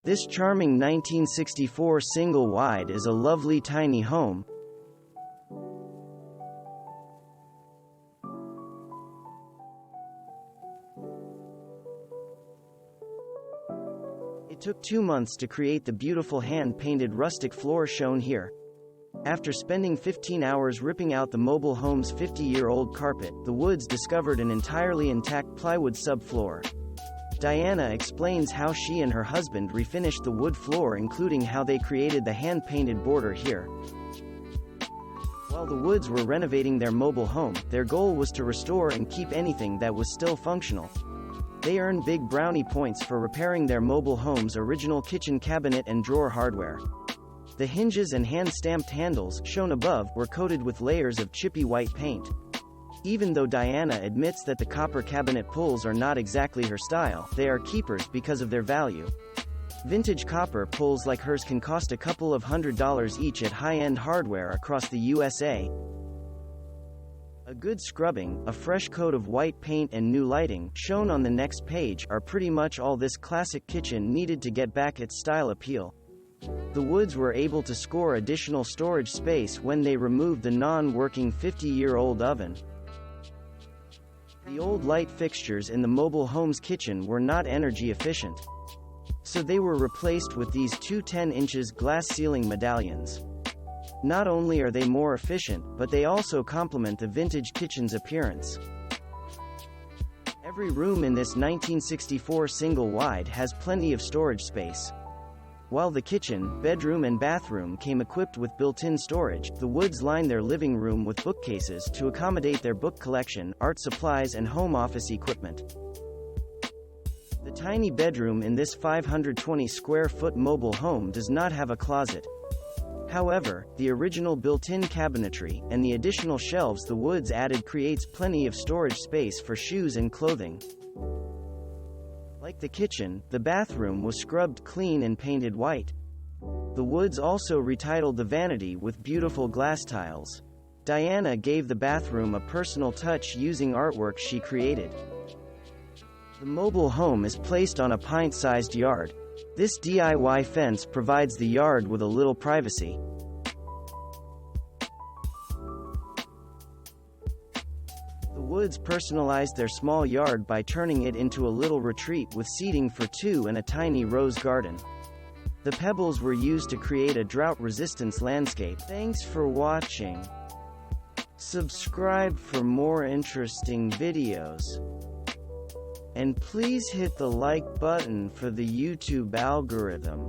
This charming 1964 single-wide is a lovely tiny home. It took 2 months to create the beautiful hand-painted rustic floor shown here. After spending 15 hours ripping out the mobile home's 50-year-old carpet, the Woods discovered an entirely intact plywood subfloor. Diana explains how she and her husband refinished the wood floor, including how they created the hand-painted border here. While the Woods were renovating their mobile home, their goal was to restore and keep anything that was still functional. They earned big brownie points for repairing their mobile home's original kitchen cabinet and drawer hardware. The hinges and hand-stamped handles, shown above, were coated with layers of chippy white paint. Even though Diana admits that the copper cabinet pulls are not exactly her style, they are keepers because of their value. Vintage copper pulls like hers can cost a couple of $100s each at high-end hardware across the USA. A good scrubbing, a fresh coat of white paint and new lighting, shown on the next page, are pretty much all this classic kitchen needed to get back its style appeal. The Woods were able to score additional storage space when they removed the non-working 50-year-old oven. The old light fixtures in the mobile home's kitchen were not energy efficient. So they were replaced with these two 10-inch glass ceiling medallions. Not only are they more efficient, but they also complement the vintage kitchen's appearance. Every room in this 1964 single-wide has plenty of storage space. While the kitchen, bedroom and bathroom came equipped with built-in storage, the Woods lined their living room with bookcases to accommodate their book collection, art supplies and home office equipment. The tiny bedroom in this 520-square-foot mobile home does not have a closet. However, the original built-in cabinetry, and the additional shelves the Woods added creates plenty of storage space for shoes and clothing. Like the kitchen, the bathroom was scrubbed clean and painted white. The Woods also retitled the vanity with beautiful glass tiles. Diana gave the bathroom a personal touch using artwork she created. The mobile home is placed on a pint-sized yard. This DIY fence provides the yard with a little privacy. The Woods personalized their small yard by turning it into a little retreat with seating for two and a tiny rose garden. The pebbles were used to create a drought-resistance landscape. Thanks for watching. Subscribe for more interesting videos. And please hit the like button for the YouTube algorithm.